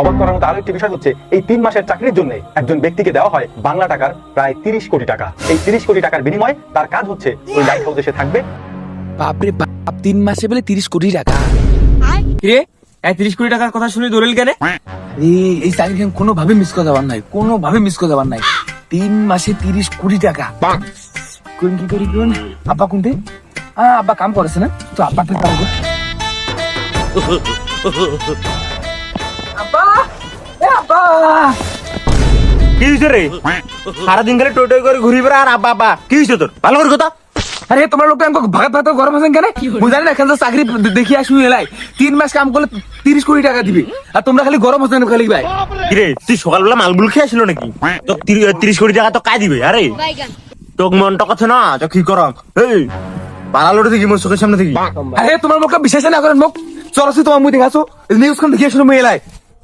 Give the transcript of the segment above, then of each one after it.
অবাক করার মতো আরো একটি বিষয় হচ্ছে এই 3 মাসের চাকরির জন্য একজন ব্যক্তিকে দেওয়া হয় বাংলা টাকার প্রায় 30 কোটি টাকা। এই 30 কোটি টাকার বিনিময়ে তার কাজ হচ্ছে ওই লাইট হাউসে সে থাকবে। বাপরে বাপ, 3 মাসে বলে 30 কোটি টাকা। রে 30 কোটি টাকার কথা শুনে দৌড়েল কেন? এই চাকরি কোনোভাবে মিস করে যাবার নাই, কোনোভাবে মিস করে যাবার নাই। 3 মাসে 30 কোটি টাকা। কোন কি করি কোন আব্বা কোনতে? আব্বা কাম করেছে না, তো আব্বা তো কাম করে। আব্বা আব্বা কি হয়েছে রে? সারাদিন খালি টোই টোই করে ঘুরি বেড়া আর আব্বা আব্বা কি হয়েছে তোর? ভালো করে কথা। আরে তোমার লোক আমাকে ভাগাত ভাগাত গরম আছেন কেন? বুঝালি না এখান থেকে চাকরি দেখি আসু এলাই 3 মাস কাম করলে 30 কোটি টাকা দিবে, আর তোমরা খালি গরম আছেন খালি ভাই। কিরে তুই সকালবেলা মালগুলো খেয়ে আসলো নাকি? তো 30 কোটি টাকা তো কাই দিবে? আরে তোর মনটা কথা না তো কি করম এই পালালোটা দেখি মোর চোখের সামনে দেখি। আরে তোমার মুখে বিশ্বাস না করেন মুখ চলছি তোমার মুখ দেখাছো নিউজ খান দেখে আসলো মেয়ে এলাই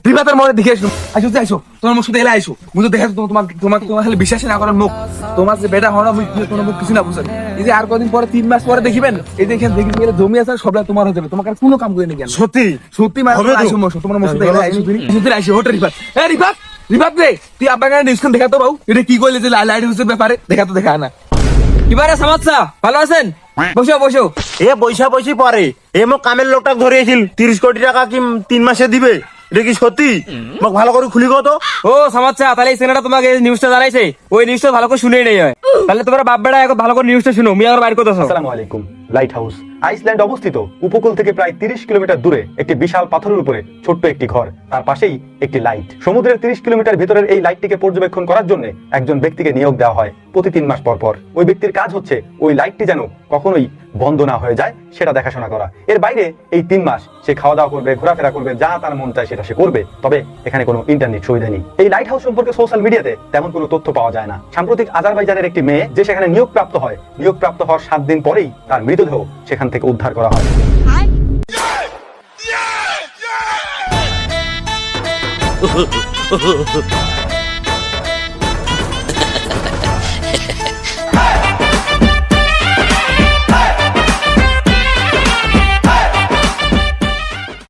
রিবাতের মনে দেখে আসলো। আইসো আইসো তোমার মুখ সাথে এলাই আইসো মুঝে দেখাছো তোমার তোমার তোমার খালি বিশ্বাস না করেন মুখ তোমার যে বেটা হওয়া তোমার মুখ কিছু না বুঝেন। এই যে আর কদিন পরে 3 মাস পরে দেখিবেন এই দেখেন দেখি মেয়ের জমি আছে সবটা তোমার হয়ে যাবে, তোমার কাছে কোনো কাম করে নি কেন সত্যি সত্যি মানে আইসো মোর তোমার মুখ সাথে এলাই আইসো তুমি আইসো হোটেল রিবাত এ রিবাত রিবাত রে তুই আপনাকে নিউজ খান দেখাতো বাবু এটা কি কইলে যে লাইট হাউসের ব্যাপারে দেখাতো দেখা না। এবারে সমস্যা ভালো আছেন? বসো বসো। এ পয়সা পয়সা পরে এ মোক কামের লোকটা ধরিয়েছিল 30 কোটি টাকা কি 3 মাসে দিবে, এটা কি সত্যি? মোক ভালো করে খুলি কত। ও সমস্যা তাহলে এই সেনাটা তোমাকে নিউজটা জানাইছে, ওই নিউজটা ভালো করে শুনেই নেই হয়। তাহলে তোমার বাপ বেটা এখন ভালো করে নিউজটা শুনো। মিয়া আমার বাইর কথা। আসসালামু আলাইকুম। লাইট হাউস আইসল্যান্ড অবস্থিত উপকূল থেকে প্রায় 30 কিলোমিটার দূরে একটি বিশাল পাথরের উপরে ছোট্ট একটি ঘর, তার পাশেই একটি লাইট। সমুদ্রের 30 কিলোমিটার ভিতরের এই লাইটটিকে পর্যবেক্ষণ করার জন্য একজন ব্যক্তিকে নিয়োগ দেওয়া হয় প্রতি 3 মাস পর পর। ওই ব্যক্তির কাজ হচ্ছে ওই লাইটটি যেন কখনোই বন্ধ না হয়ে যায় সেটা দেখাশোনা করা। এর বাইরে এই 3 মাস সে খাওয়া দাওয়া করবে, ঘোরাফেরা করবে, যা তার মন চায় সেটা সে করবে। তবে এখানে কোনো ইন্টারনেট সুবিধা নেই। এই লাইট হাউস সম্পর্কে সোশ্যাল মিডিয়াতে তেমন কোনো তথ্য পাওয়া যায় না। সাম্প্রতিক আজারবাইজানের একটি মেয়ে যে সেখানে নিয়োগপ্রাপ্ত হয়, নিয়োগপ্রাপ্ত হওয়ার 7 দিন পরেই তার মৃতদেহ সেখান থেকে উদ্ধার করা হয়।